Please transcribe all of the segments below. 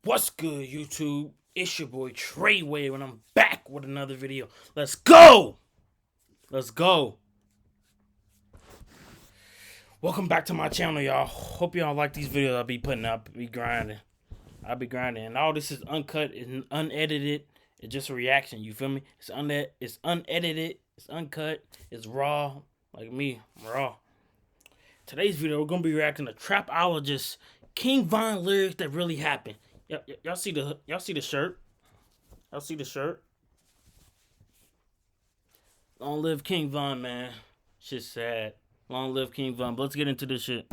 What's good, YouTube? It's your boy Treyway, and I'm back with another video. Let's go! Let's go! Welcome back to my channel, y'all. Hope y'all like these videos I'll be putting up. I'll be grinding. And all this is uncut and unedited. It's just a reaction, you feel me? It's unedited, it's uncut, it's raw. Like me, I'm raw. Today's video, we're gonna be reacting to Trapologist King Von lyrics that really happened. Y'all see the shirt? Y'all see the shirt? Long live King Von, man. Shit's sad. Long live King Von. But let's get into this shit.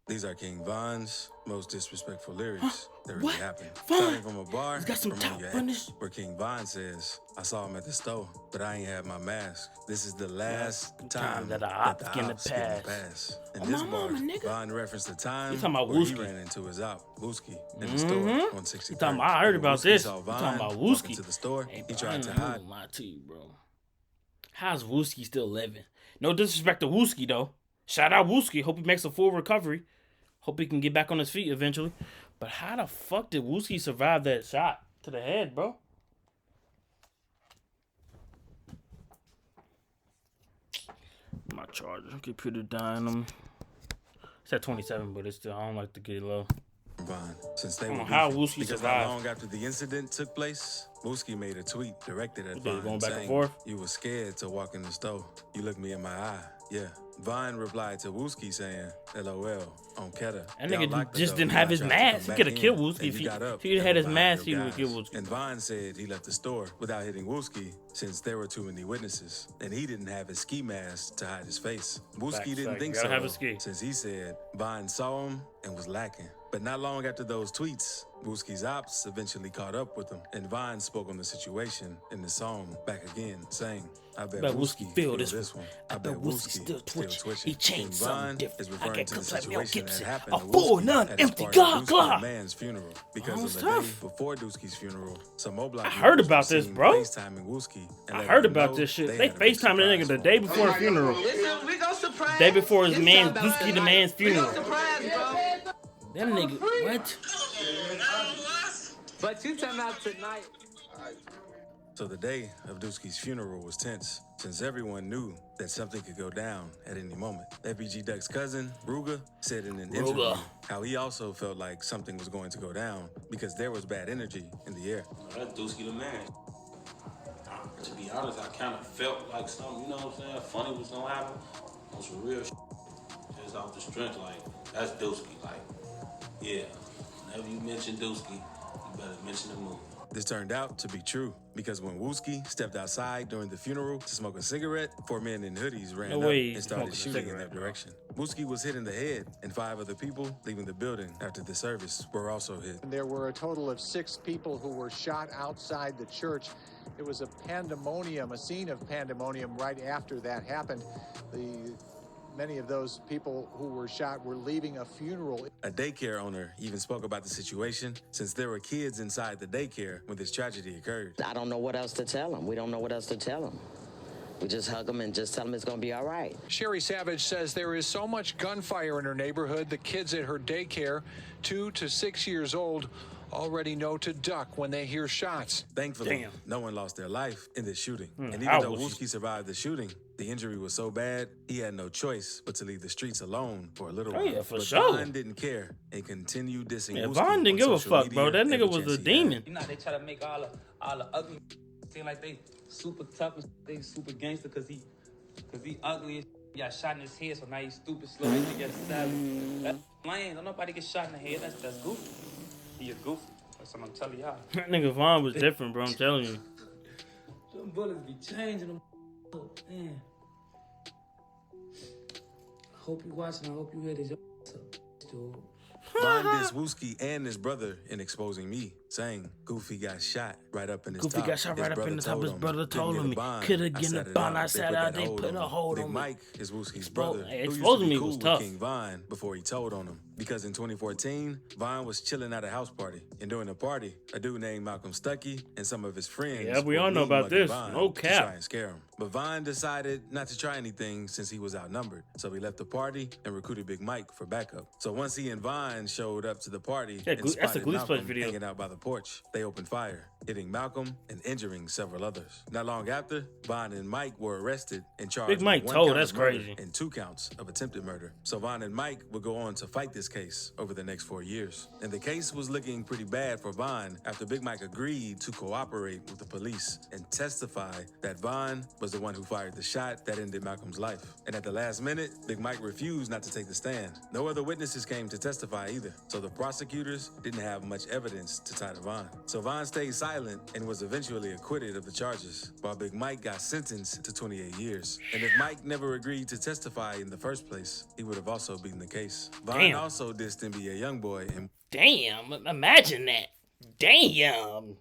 These are King Von's most disrespectful lyrics that really happened. Von, starting from a bar he's got some top bunnies. where King Von says, "I saw him at the store, but I ain't have my mask. This is the last time that the ops get the pass." In this bar, Von referenced the time where he ran into his op, Wooski, in the store on 63rd. I heard about this. Saw Von talking about Wooski to the store. Hey, he tried to hide. Lie to you, bro. How's Wooski still living? No disrespect to Wooski, though. Shout out Wooski. Hope he makes a full recovery. Hope he can get back on his feet eventually. But how the fuck did Wooski survive that shot to the head, bro? My charger, computer dying on me. It's at 27, but it's still, I don't like to get it low. Since they were how Wooski survived. Not long after the incident took place, Wooski made a tweet directed at Von going back saying, and forth. "You were scared to walk in the store. You looked me in my eye." Yeah. Von replied to Wooski saying, "LOL, on Keta." That nigga just didn't have his mask. He could have killed Wooski if he had his mask. He would have killed Wooski. And Von said he left the store without hitting Wooski since there were too many witnesses, and he didn't have his ski mask to hide his face. Wooski didn't think so, have a ski. since he said Von saw him and was lacking. But not long after those tweets, Wooski's ops eventually caught up with him, and Von spoke on the situation in the song Back Again, saying, "I bet Wooski feel this one. I bet Wooski still twitching. He changed something different. Is referring to the situation that happened a to full, Wooski non-empty at God. man's funeral. Because on the tough. day before Dooski's funeral, some I heard about this, bro. FaceTiming Wooski I heard about this shit. They FaceTimed the nigga the day before the funeral. Day before his man, Dooski the man's funeral. That nigga, what? But you tell me tonight. So the day of Dooski's funeral was tense, since everyone knew that something could go down at any moment. FBG Duck's cousin, Ruga, said in an interview how he also felt like something was going to go down because there was bad energy in the air. That's Dooski the man. To be honest, I kind of felt like something, you know what I'm saying, funny was gonna happen. On some real shit. Just off the strength, like, that's Dooski, like, yeah. Whenever you mention Dooski, you better mention the movie. This turned out to be true, because when Wooski stepped outside during the funeral to smoke a cigarette, 4 men in hoodies ran up and started shooting in that direction. Wooski was hit in the head, and 5 other people leaving the building after the service were also hit. There were a total of 6 people who were shot outside the church. It was a pandemonium, a scene of pandemonium right after that happened. Many of those people who were shot were leaving a funeral. A daycare owner even spoke about the situation, since there were kids inside the daycare when this tragedy occurred. I don't know what else to tell them. We don't know what else to tell them. We just hug them and just tell them it's going to be all right. Sherry Savage says there is so much gunfire in her neighborhood, the kids at her daycare, 2 to 6 years old, already know to duck when they hear shots. Thankfully, no one lost their life in this shooting. And even though Wooski survived the shooting, the injury was so bad, he had no choice but to leave the streets alone for a little while. Yeah, for but sure. Von didn't care and continued dissing Wooski. Von didn't give a fuck, bro. That nigga was a demon. You know, they try to make all the ugly seem like they super tough and they super gangster because he ugly as he got shot in his head, so now he's stupid, slow, he gets stabbed. That's lame. Don't nobody get shot in the head. That's goofy. He a goofy. That's what I'm telling y'all. That nigga Von was different, bro. I'm telling you. Them bullets be changing them. Oh, man. I hope you watching. I hope you hear this. Von dissed Wooski and his brother in exposing me. saying Goofy got shot right up in his Goofy top. got shot His right up in the top. brother His brother told "Didn't him get a he bond. could have I given sat a it bond. out. I They sat put out. that They hold put on a me." hold Big on me. Mike is Wooski's brother, who used to Exposing be me cool was with tough. King Von before he told on him. Because in 2014, Von was chilling at a house party, and during the party, a dude named Malcolm Stuckey and some of his friends Yeah, we were all know mean about mugging this. Von No to try cap. and scare him. But Von decided not to try anything since he was outnumbered, so he left the party and recruited Big Mike for backup. So once he and Von showed up to the party Yeah, and that's a spotted Glee Splash Malcolm video. hanging out by the porch, they opened fire, hitting Malcolm and injuring several others. Not long after, Von and Mike were arrested and charged Big Mike with 1 told, count that's of murder crazy. and 2 counts of attempted murder. So Von and Mike would go on to fight this case over the next 4 years. And the case was looking pretty bad for Von after Big Mike agreed to cooperate with the police and testify that Von was the one who fired the shot that ended Malcolm's life. And at the last minute, Big Mike refused not to take the stand. No other witnesses came to testify either, so the prosecutors didn't have much evidence to tie to Von. So Von stayed silent and was eventually acquitted of the charges, while Big Mike got sentenced to 28 years. And if Mike never agreed to testify in the first place, he would have also beaten the case. Von Damn. also dissed NBA Youngboy and Damn, imagine that. Damn.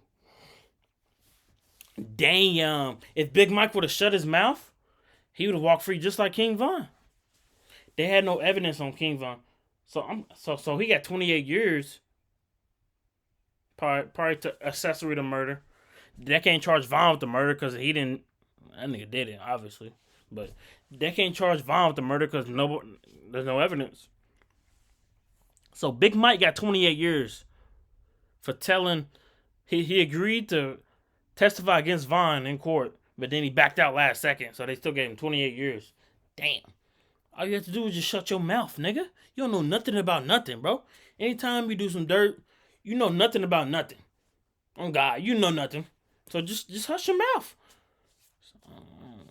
Damn. If Big Mike would have shut his mouth, he would have walked free just like King Von. They had no evidence on King Von. So he got 28 years prior to accessory to murder. They can't charge Von with the murder because he didn't. That nigga did it, obviously. But they can't charge Von with the murder because there's no evidence. So Big Mike got 28 years for telling. He agreed to testify against Von in court, but then he backed out last second, so they still gave him 28 years. Damn. All you have to do is just shut your mouth, nigga. You don't know nothing about nothing, bro. Anytime you do some dirt, you know nothing about nothing. Oh God, you know nothing. So just hush your mouth.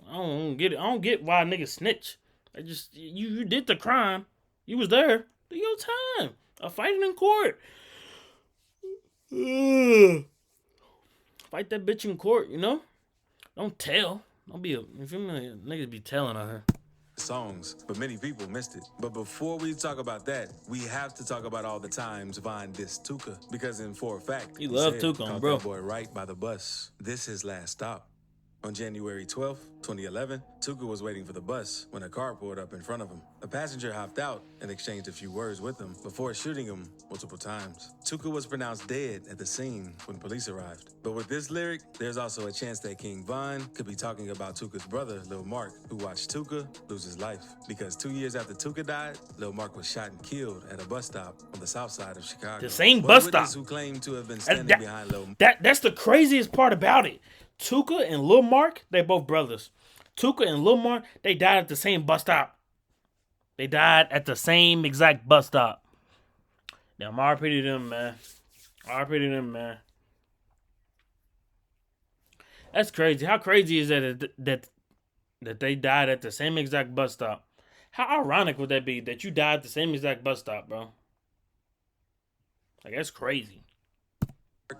I don't get it. I don't get why niggas snitch. I just you did the crime. You was there. Do your time. A fighting in court. Fight that bitch in court, you know? Don't tell. Don't be you feel me? Niggas be telling on her. songs, but many people missed it. But before we talk about that, we have to talk about all the times Von dissed Tuka, because for a fact, He loved said, Tuka, caught bro. that boy right by the bus. This his last stop. On January 12th, 2011, Tuka was waiting for the bus when a car pulled up in front of him. A passenger hopped out and exchanged a few words with him before shooting him multiple times. Tuka was pronounced dead at the scene when police arrived. But with this lyric, there's also a chance that King Von could be talking about Tuka's brother, Lil Mark, who watched Tuka lose his life. Because 2 years after Tuka died, Lil Mark was shot and killed at a bus stop on the south side of Chicago. The same One bus witness stop. who claimed to have been standing behind Lil Mark. That's the craziest part about it. Tuka and Lil Mark, they both brothers. Tuka and Lil Mark, they died at the same bus stop. They died at the same exact bus stop. Damn, RP to them, man. RP to them, man. That's crazy. How crazy is that they died at the same exact bus stop? How ironic would that be that you died at the same exact bus stop, bro? Like, that's crazy.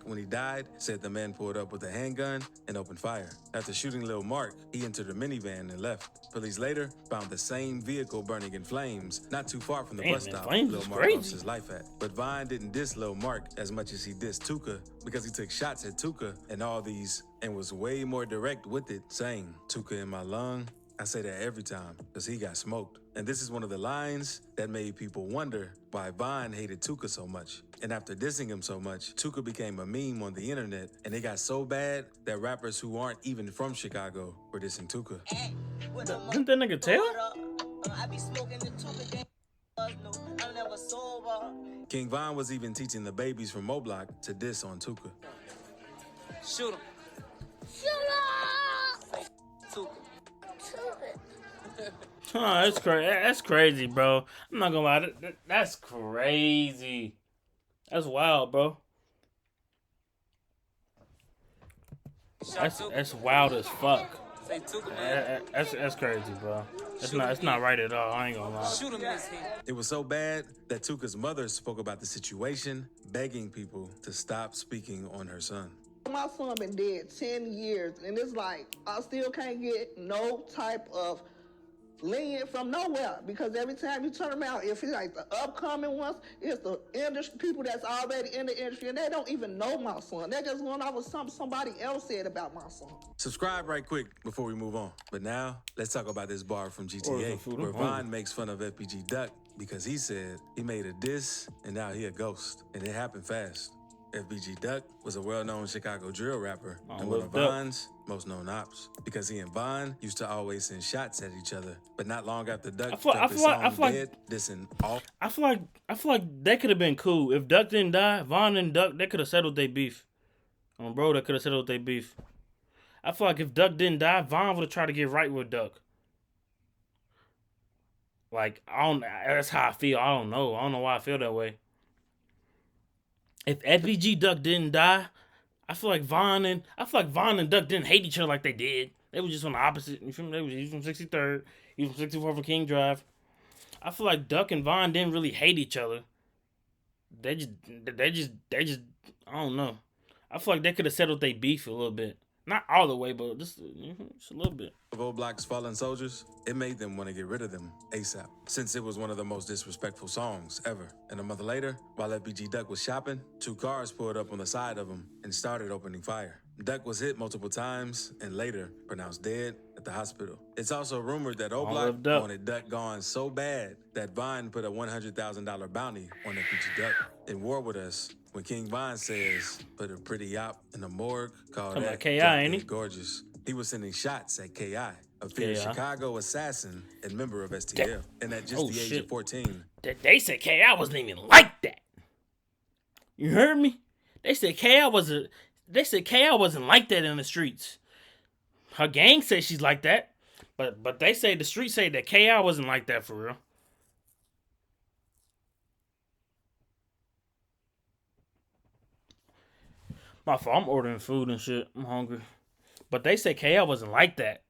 When he died, said the man pulled up with a handgun and opened fire. After shooting Lil Mark, he entered a minivan and left. Police later found the same vehicle burning in flames not too far from the bus stop Lil Mark lost his life at. But Von didn't diss Lil Mark as much as he dissed Tuka, because he took shots at Tuka and all these and was way more direct with it, saying, "Tuka in my lung, I say that every time, because he got smoked." And this is one of the lines that made people wonder why Von hated Tuka so much. And after dissing him so much, Tuka became a meme on the internet, and it got so bad that rappers who aren't even from Chicago were dissing Tuka. Didn't that nigga tell? King Von was even teaching the babies from Mo Block to diss on Tuka. Shoot him. Tuka. Oh, that's crazy. That's crazy, bro. I'm not gonna lie. That's crazy. That's wild, bro. That's wild as fuck. Say Tuka, man. That's crazy, bro. It's not right at all. I ain't gonna lie. Shoot him in his head. It was so bad that Tuka's mother spoke about the situation, begging people to stop speaking on her son. My son been dead 10 years, and it's like I still can't get no type of lenient from nowhere, because every time you turn around, if it's like the upcoming ones, it's the industry people that's already in the industry, and they don't even know my son. They're just going off of something somebody else said about my son. Subscribe right quick before we move on. But now, let's talk about this bar from Order GTA, some food, where I'm hungry. Vaughn makes fun of FBG Duck because he said he made a diss and now he a ghost. And it happened fast. FBG Duck was a well-known Chicago drill rapper and one of Duck. Vaughn's most known ops, because he and Vaughn used to always send shots at each other. But not long after Duck dropped his song Dead, dissing all. I feel like they could have been cool if Duck didn't die. Vaughn and Duck, they could have settled their beef. Bro, they could have settled their beef. I feel like if Duck didn't die, Vaughn would have tried to get right with Duck. Like, that's how I feel. I don't know why I feel that way. If FBG Duck didn't die, I feel like Vaughn and Duck didn't hate each other like they did. They were just on the opposite. You feel me? He was from 63rd. He was from 64 from King Drive. I feel like Duck and Vaughn didn't really hate each other. They just I don't know. I feel like they could have settled their beef a little bit. Not all the way, but just a little bit. Of O Block's fallen soldiers, it made them want to get rid of them ASAP, since it was one of the most disrespectful songs ever. And a month later, while FBG Duck was shopping, 2 cars pulled up on the side of him and started opening fire. Duck was hit multiple times and later pronounced dead at the hospital. It's also rumored that O Block wanted Duck gone so bad that Vaughn put a $100,000 bounty on FBG Duck. In War With Us, when King Von says, put a pretty op in the morgue, called that K.I., ain't he? Gorgeous. He was sending shots at K.I., a feared Chicago assassin and member of STL. And at just the age of 14. They said K.I. wasn't even like that. You heard me? They said K.I. wasn't like that in the streets. Her gang says she's like that. But they say the streets say that K.I. wasn't like that for real. My fault, I'm ordering food and shit. I'm hungry. But they say KL wasn't like that.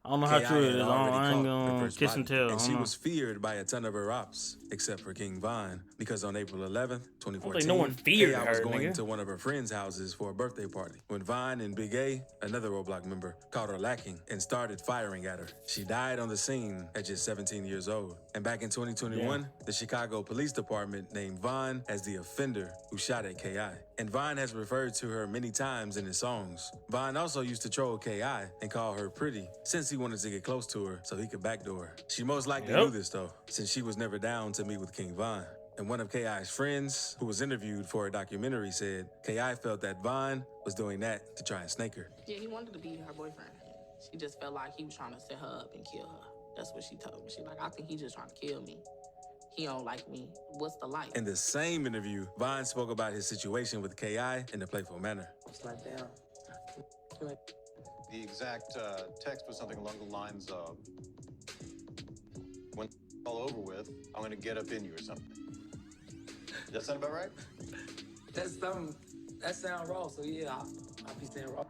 I don't know how true it is. I ain't gonna kiss and tell. And she was feared by a ton of her ops, except for King Von, because on April 11th, 2014, no one feared K.I. her, was going to one of her friends' houses for a birthday party when Von and Big A, another O Block member, caught her lacking and started firing at her. She died on the scene at just 17 years old. And back in 2021, the Chicago Police Department named Von as the offender who shot at K.I. And Von has referred to her many times in his songs. Von also used to troll K.I. and call her pretty, since he wanted to get close to her so he could backdoor her. She most likely knew this though, since she was never down to meet with King Von. And one of K.I.'s friends, who was interviewed for a documentary, said K.I. felt that Von was doing that to try and snake her. Yeah, he wanted to be her boyfriend. She just felt like he was trying to set her up and kill her. That's what she told me. She like, I think he just trying to kill me. He don't like me. What's the like? In the same interview, Von spoke about his situation with K.I. in a playful manner. It's like, damn. The exact text was something along the lines of, when it's all over with, I'm gonna get up in you or something. Does that sound about right? That sound raw, so yeah, I'll be saying raw.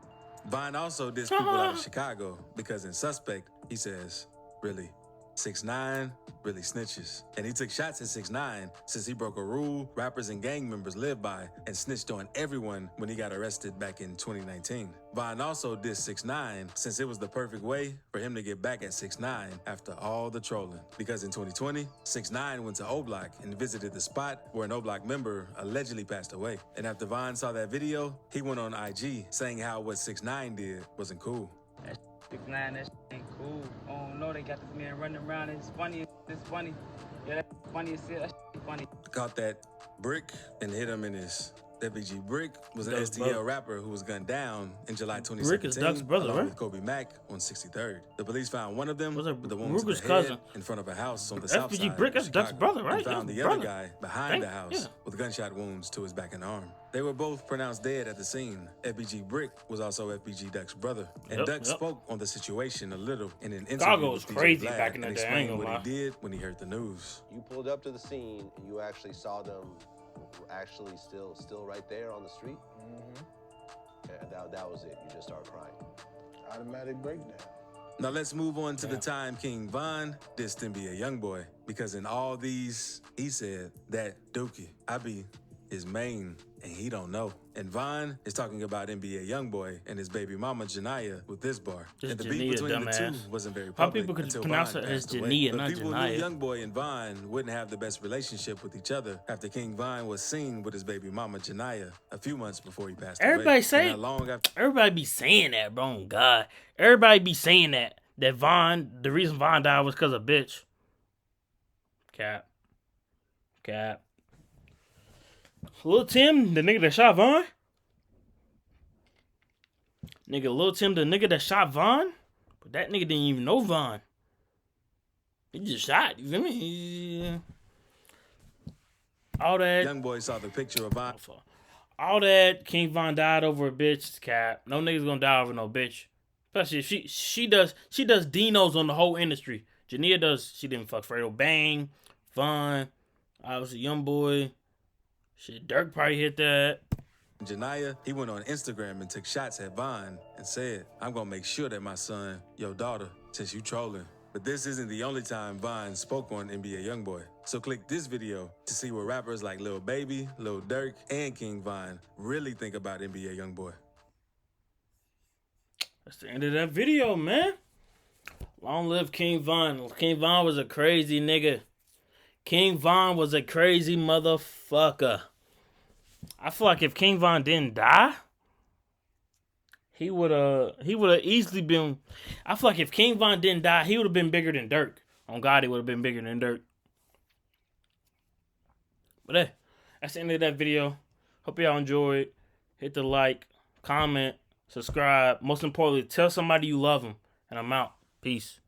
Von also dissed people out of Chicago because in Suspect, he says, really, 6ix9ine really snitches. And he took shots at 6ix9ine since he broke a rule rappers and gang members live by and snitched on everyone when he got arrested back in 2019. Von also dissed 6ix9ine since it was the perfect way for him to get back at 6ix9ine after all the trolling. Because in 2020, 6ix9ine went to O Block and visited the spot where an O Block member allegedly passed away. And after Von saw that video, he went on IG saying how what 6ix9ine did wasn't cool. 6ix9ine, that shit ain't cool. Oh no, they got this man running around. It's funny. It's funny. Yeah, that's funny as hell. That shit funny. Caught that brick and hit him in his. FBG Brick was an STL rapper who was gunned down in July 2017. Brick is Duck's brother, along right? with Kobe Mack on 63rd. The police found one of them Was it with the wounds to the Ruger's head cousin? in front of a house on the south FBG side Brick, of that's Duck's Chicago, brother, right? and found That's the brother. other guy behind the house with gunshot wounds to his back and arm. They were both pronounced dead at the scene. FBG Brick was also FBG Duck's brother. And Duck spoke on the situation a little in an interview Chicago was with DJ crazy Vlad back in and the day, I explained ain't gonna what he did when he heard the news. You pulled up to the scene and you actually saw them actually still right there on the street? And that was it. You just started crying. Automatic breakdown. Now let's move on to the time King Von dissed NBA Youngboy, because in all these, he said that Dookie, I be his main and he don't know. And Vine is talking about NBA YoungBoy and his baby mama Janiyah with this bar. This And the Janiyah beef between the dumbass. two wasn't very How public people could until pronounce Vine it as passed away. Janiyah, But not people Janiyah. knew YoungBoy and Vine wouldn't have the best relationship with each other after King Vine was seen with his baby mama Janiyah a few months before he passed Everybody away. say, And not long after everybody be saying that, bro. Oh, God, everybody be saying that Vaughn, the reason Vaughn died was because of bitch. Cap. Lil Tim, the nigga that shot Vaughn. Lil Tim, the nigga that shot Vaughn. But that nigga didn't even know Vaughn. He just shot. You feel me? All that. YoungBoy saw the picture of Vine. All that King Von died over a bitch is cap. No nigga's gonna die over no bitch. Especially if she does Dinos on the whole industry. Janiyah does, she didn't fuck Fredo Bang, Von, obviously YoungBoy. Shit, Dirk probably hit that. Janiyah, he went on Instagram and took shots at Vine and said, I'm gonna make sure that my son, your daughter, since you trolling. But this isn't the only time Vine spoke on NBA YoungBoy. So click this video to see what rappers like Lil Baby, Lil Durk, and King Vine really think about NBA YoungBoy. That's the end of that video, man. Long live King Von. King Von was a crazy nigga. King Von was a crazy motherfucker. I feel like if King Von didn't die, he would have easily been. I feel like if King Von didn't die, he would have been bigger than Dirk. On God, he would have been bigger than Dirk. But hey, that's the end of that video. Hope y'all enjoyed. Hit the like, comment, subscribe. Most importantly, tell somebody you love them. And I'm out. Peace.